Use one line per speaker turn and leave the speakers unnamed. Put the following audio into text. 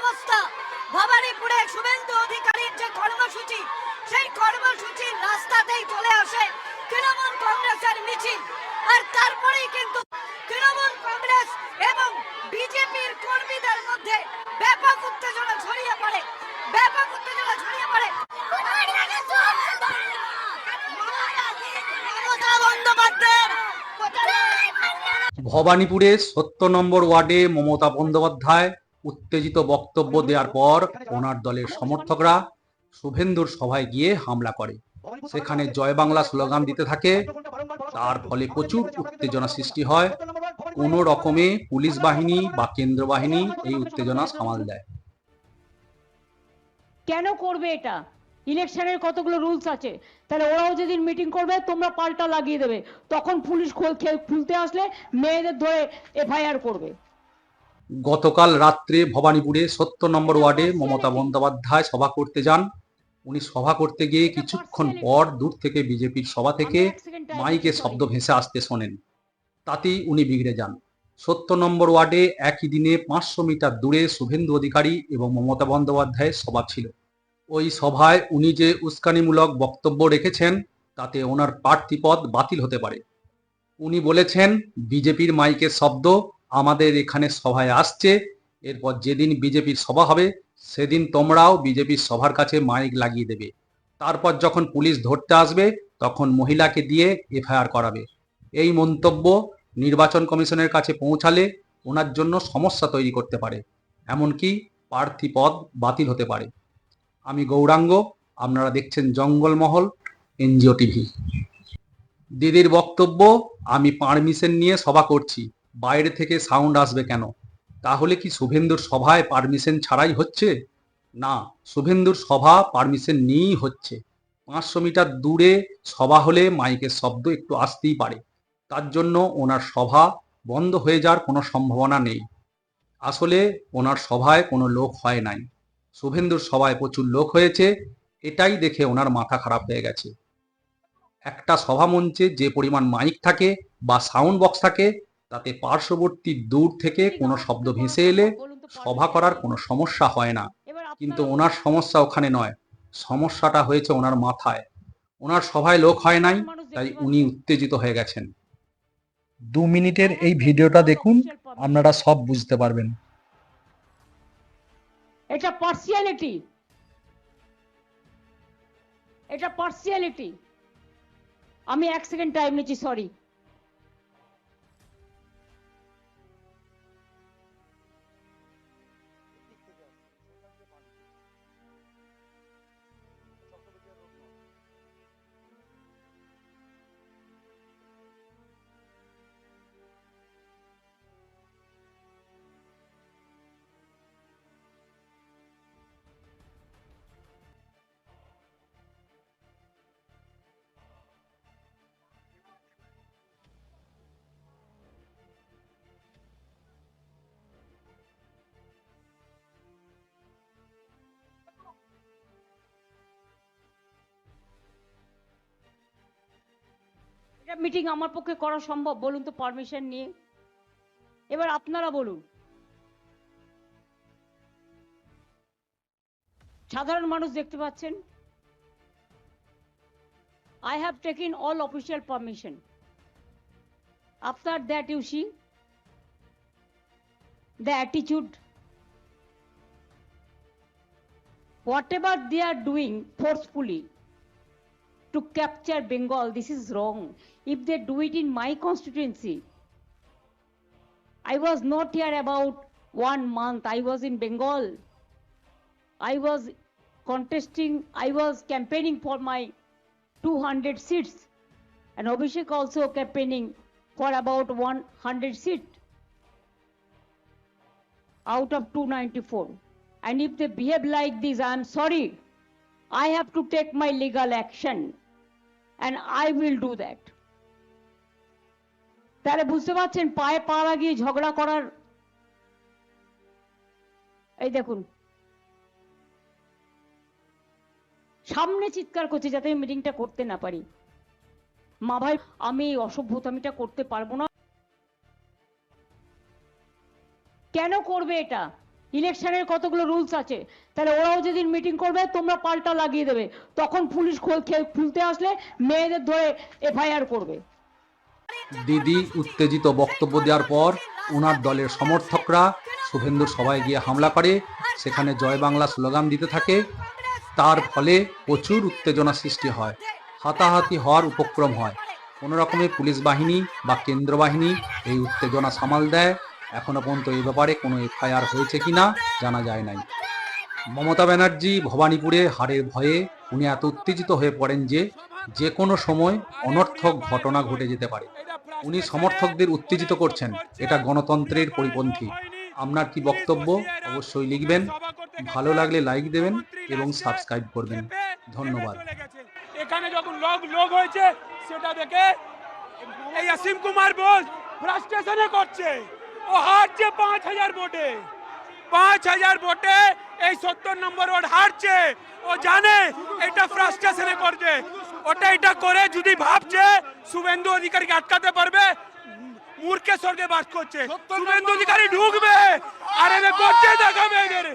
অবস্থা। ভবানীপুরে শুভেন্দু অধিকারীর যে কর্মসূচি, সেই কর্মসূচির রাস্তাতেই চলে আসে তৃণমূল কংগ্রেসের মিছিল। আর তারপরেই কিন্তু তৃণমূল কংগ্রেস এবং বিজেপির কর্মীদের মধ্যে ব্যাপক উত্তেজনা ছড়িয়ে পড়ে।
ভবানীপুরে ৭০ নম্বর ওয়ার্ডে মমতা বন্দ্যোপাধ্যায় উত্তেজিত বক্তব্য দেওয়ার পর ওনার দলের সমর্থকরা শুভেন্দুর সভায় গিয়ে হামলা করে। সেখানে জয় বাংলা স্লোগান দিতে থাকে। তার ফলে প্রচুর উত্তেজনা সৃষ্টি হয়। কোনো রকমে পুলিশ বাহিনী বা কেন্দ্র বাহিনী এই উত্তেজনা সামাল দেয়।
কেন করবে এটা? ইলেকশনের কতগুলো রুলস আছে, তাহলে ওরাও যেদিন মিটিং করবে তোমরা পাল্টা লাগিয়ে দেবে, তখন পুলিশ খুলতে আসলে মেয়েদের ধরে এফআইআর করবে।
গতকাল রাত্রে ভবানীপুরে ৭০ নম্বর ওয়ার্ডে মমতা বন্দ্যোপাধ্যায় সভা করতে যান। উনি সভা করতে গিয়ে কিছুক্ষণ পর দূর থেকে বিজেপির সভা থেকে মাইকে শব্দ ভেসে আসতে শোনেন। তাতেই উনি বিগড়ে যান। ৭০ নম্বর ওয়ার্ডে একই দিনে ৫০০ মিটার দূরে শুভেন্দু অধিকারী এবং মমতা বন্দ্যোপাধ্যায়ের সভা ছিল। ওই সভায় উনি যে উস্কানিমূলক বক্তব্য রেখেছেন তাতে ওনার প্রার্থী পদ বাতিল হতে পারে। উনি বলেছেন, বিজেপির মাইকের শব্দ আমাদের এখানে সভায় আসছে, এরপর যেদিন বিজেপির সভা হবে সেদিন তোমরাও বিজেপির সভার কাছে মাইক লাগিয়ে দেবে। তারপর যখন পুলিশ ধরতে আসবে তখন মহিলাকে দিয়ে এফআইআর করাবে। এই মন্তব্য নির্বাচন কমিশনের কাছে পৌঁছালে ওনার জন্য সমস্যা তৈরি করতে পারে, এমনকি প্রার্থী পদ বাতিল হতে পারে। আমি গৌরাঙ্গ, আপনারা দেখছেন জঙ্গলমহল এনজিও টিভি। দিদির বক্তব্য, আমি পারমিশন নিয়ে সভা করছি, বাইরে থেকে সাউন্ড আসবে কেন? তাহলে কি শুভেন্দুর সভায় পারমিশন ছাড়াই হচ্ছে? না, শুভেন্দুর সভা পারমিশন নিয়েই হচ্ছে। ৫০০ মিটার দূরে সভা হলে মাইকের শব্দ একটু আসতেই পারে, তার জন্য ওনার সভা বন্ধ হয়ে যাওয়ার কোনো সম্ভাবনা নেই। আসলে ওনার সভায় কোনো লোক হয় নাই, শুভেন্দুর সভায় প্রচুর লোক হয়েছে, এটাই দেখে ওনার মাথা খারাপ হয়ে গেছে। একটা সভা মঞ্চে যে পরিমাণ মাইক থাকে বা সাউন্ড বক্স থাকে তাতে পার্শ্ববর্তী দূর থেকে কোনো শব্দ ভেসে এলে সভা করার কোনো সমস্যা হয় না। কিন্তু ওনার সমস্যা ওখানে নয়, সমস্যাটা হয়েছে ওনার মাথায়। ওনার সভায় লোক হয় নাই, তাই উনি উত্তেজিত হয়ে গেছেন। 2 মিনিটের এই ভিডিওটা দেখুন, আপনারা সব বুঝতে পারবেন।
এটা পার্সিয়ালিটি, এটা পার্সিয়ালিটি। আমি 1 সেকেন্ড টাইম নিচ্ছি, সরি। এটা মিটিং আমার পক্ষে করা সম্ভব? বলুন তো, পারমিশন নিয়ে। এবার আপনারা বলুন, সাধারণ মানুষ দেখতে পাচ্ছেন। I have taken all official permission. After that, you see the attitude, whatever they are doing forcefully to capture Bengal, this is wrong. If they do it in my constituency, I was not here about 1 month. I was in Bengal. I was contesting, I was campaigning for my 200 seats, and Abhishek also campaigning for about 100 seats out of 294. And if they behave like this, I am sorry. I have to take my legal action, and I will do that. তাহলে বুঝতে পারছেন, পায়ে পা লাগিয়ে ঝগড়া করার। এই দেখুন, সামনে চিৎকার করছে যাতে আমি মিটিংটা করতে না পারি। মা ভাই, আমি অসভ্যতামিটা করতে পারবো না। কেন করবে এটা? ইলেকশনের কতগুলো রুলস আছে, তাহলে ওরাও যেদিন মিটিং করবে তোমরা পাল্টা লাগিয়ে দেবে, তখন পুলিশ খুলতে আসলে মেয়েদের ধরে এফআইআর করবে।
দিদি উত্তেজিত বক্তব্য দেওয়ার পর ওনার দলের সমর্থকরা শুভেন্দুর সভায় গিয়ে হামলা করে, সেখানে জয় বাংলা স্লোগান দিতে থাকে। তার ফলে প্রচুর উত্তেজনা সৃষ্টি হয়, হাতাহাতি হওয়ার উপক্রম হয়। কোনো রকমে পুলিশ বাহিনী বা কেন্দ্র বাহিনী এই উত্তেজনা সামাল দেয়। এখনো পর্যন্ত এই ব্যাপারে কোনো এফআইআর হয়েছে কিনা জানা যায় নাই। মমতা ব্যানার্জি ভবানীপুরে হারের ভয়ে উনি এত উত্তেজিত হয়ে পড়েন যে কোনো সময় অনর্থক ঘটনা ঘটে যেতে পারে। উনি সমর্থকদের উত্তেজিত করছেন, এটা গণতন্ত্রের পরিপন্থী। আপনার কি বক্তব্য অবশ্যই লিখবেন, ভালো লাগলে লাইক দেবেন এবং সাবস্ক্রাইব করবেন। ধন্যবাদ।
এখানে যখন লোক হয়েছে সেটা দেখে এই অসীম কুমার বোস ফ্রাস্ট্রেশনে করছে। ও হারছে 5000 ভোটে, 5000 ভোটে এই 70 নম্বর ওয়ার্ড হারছে। ও জানে এটা ফ্রাস্ট্রেশনে করছে। ওটা এটা করে যদি ভাবছে শুভেন্দু অধিকারীকে আটকাতে পারবে, মূর্খের স্বর্গে বাস করছে। শুভেন্দু অধিকারী ঢুকবে, আর এদের করছে দেখাবে এদের।